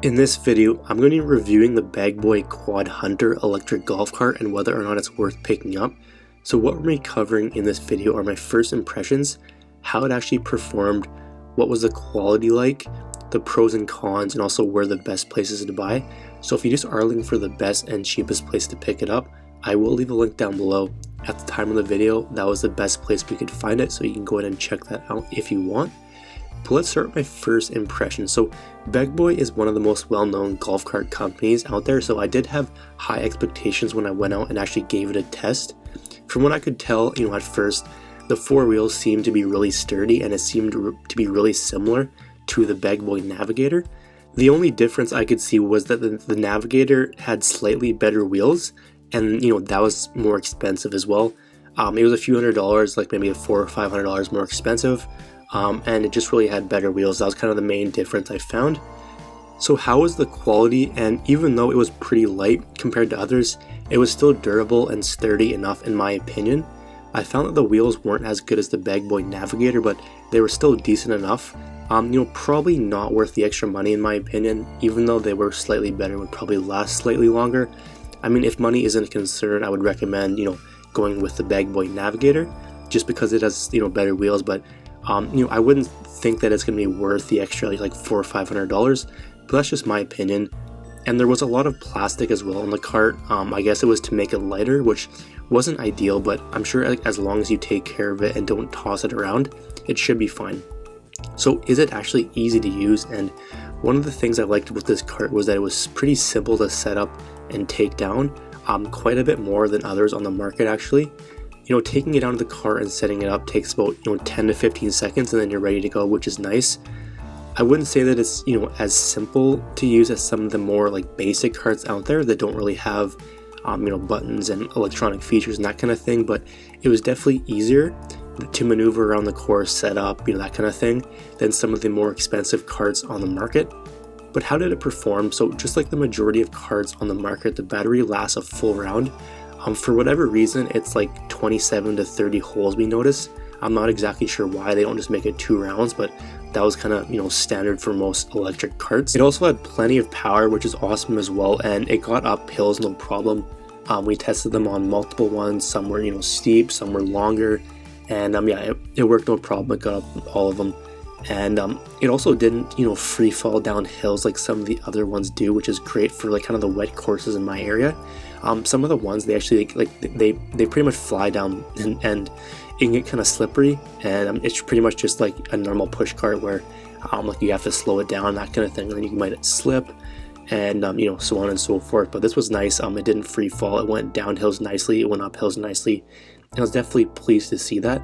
In this video, I'm going to be reviewing the Bagboy Quad Hunter electric golf cart and whether or not it's worth picking up. So what we're going to be covering in this video are my first impressions, how it actually performed, what was the quality like, the pros and cons, and also where the best places to buy. So if you just are looking for the best and cheapest place to pick it up, I will leave a link down below. At the time of the video, that was the best place we could find it, so you can go ahead and check that out if you want. But let's start with my first impression. So Bagboy is one of the most well-known golf cart companies out there, so I did have high expectations when I went out and actually gave it a test. From what I could tell, at first, the four wheels seemed to be really sturdy and it seemed to be really similar to the Bagboy Navigator. The only difference I could see was that the Navigator had slightly better wheels, and that was more expensive as well. It was a few $100s, like maybe $400 or $500 more expensive. And it just really had better wheels. That was kind of the main difference I found. So how was the quality? And even though it was pretty light compared to others, it was still durable and sturdy enough in my opinion. I found that the wheels weren't as good as the Bagboy Navigator, but they were still decent enough. Probably not worth the extra money in my opinion, even though they were slightly better, would probably last slightly longer. I mean, if money isn't a concern, I would recommend, going with the Bagboy Navigator, just because it has, better wheels, but I wouldn't think that it's going to be worth the extra like $400 or $500, but that's just my opinion. And there was a lot of plastic as well on the cart. I guess it was to make it lighter, which wasn't ideal, but I'm sure as long as you take care of it and don't toss it around, it should be fine. So is it actually easy to use? And one of the things I liked with this cart was that it was pretty simple to set up and take down, quite a bit more than others on the market actually. Taking it out of the cart and setting it up takes about 10 to 15 seconds and then you're ready to go, which is nice. I wouldn't say that it's as simple to use as some of the more like basic carts out there that don't really have buttons and electronic features and that kind of thing, but it was definitely easier to maneuver around the course, set up, that kind of thing, than some of the more expensive carts on the market. But how did it perform? So just like the majority of carts on the market, the battery lasts a full round. For whatever reason, it's like 27 to 30 holes we notice. I'm not exactly sure why they don't just make it 2 rounds, but that was kind of standard for most electric carts. It also had plenty of power, which is awesome as well, and it got up hills no problem. We tested them on multiple ones. Some were steep, some were longer, and it worked no problem. It got up all of them, and it also didn't free fall down hills like some of the other ones do, which is great for like kind of the wet courses in my area. Some of the ones they actually they pretty much fly down and it can get kind of slippery, and it's pretty much just like a normal push cart where like you have to slow it down, that kind of thing, and then you might slip and so on and so forth. But this was nice. It didn't free fall. It went down hills nicely, it went up hills nicely, and I was definitely pleased to see that.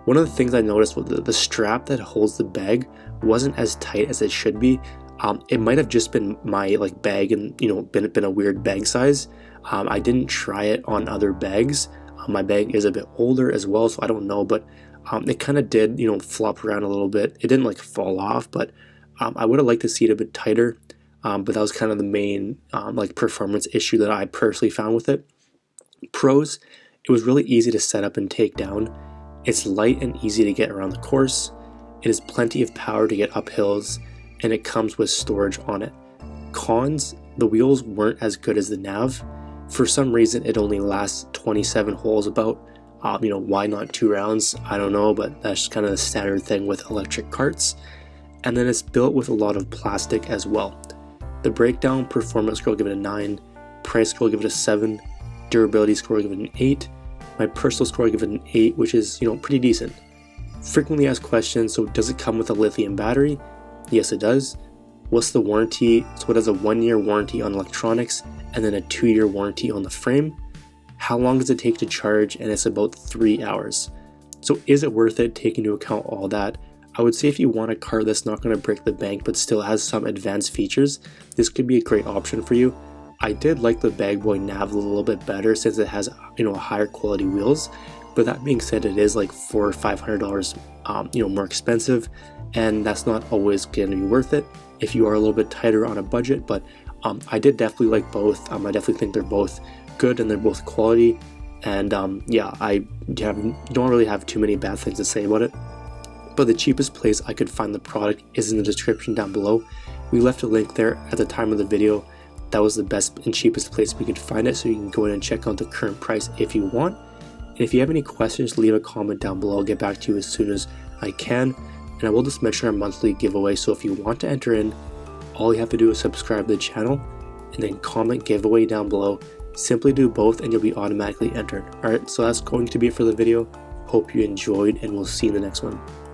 One of the things I noticed was the strap that holds the bag wasn't as tight as it should be. It might have just been my bag and been a weird bag size. I didn't try it on other bags. My bag is a bit older as well, so I don't know, but it kind of did flop around a little bit. It didn't fall off, but I would have liked to see it a bit tighter. But that was kind of the main performance issue that I personally found with it. Pros: it was really easy to set up and take down. It's light and easy to get around the course. It has plenty of power to get up hills, and it comes with storage on it. Cons: the wheels weren't as good as the Nav. For some reason, it only lasts 27 holes about. Why not 2 rounds? I don't know, but that's kind of the standard thing with electric carts. And then it's built with a lot of plastic as well. The breakdown performance score, I'll give it a 9. Price score, I'll give it a 7. Durability score, I'll give it an 8. My personal score, I'll give it an 8, which is, pretty decent. Frequently asked questions: so does it come with a lithium battery? Yes, it does. What's the warranty? So it has a 1-year warranty on electronics and then a 2-year warranty on the frame. How long does it take to charge? And it's about 3 hours. So is it worth it, taking into account all that? I would say if you want a car that's not going to break the bank but still has some advanced features, this could be a great option for you. I did like the Bagboy Nav a little bit better since it has higher quality wheels, but that being said, it is like $400 or $500 more expensive, and that's not always going to be worth it if you are a little bit tighter on a budget. But I did definitely like both. I definitely think they're both good and they're both quality, and I don't really have too many bad things to say about it. But the cheapest place I could find the product is in the description down below. We left a link there at the time of the video. That was the best and cheapest place we could find it, so you can go in and check out the current price if you want. And if you have any questions, leave a comment down below. I'll get back to you as soon as I can. And I will just mention our monthly giveaway, so if you want to enter in, all you have to do is subscribe to the channel and then comment giveaway down below. Simply do both and you'll be automatically entered. Alright, so that's going to be it for the video. Hope you enjoyed, and we'll see you in the next one.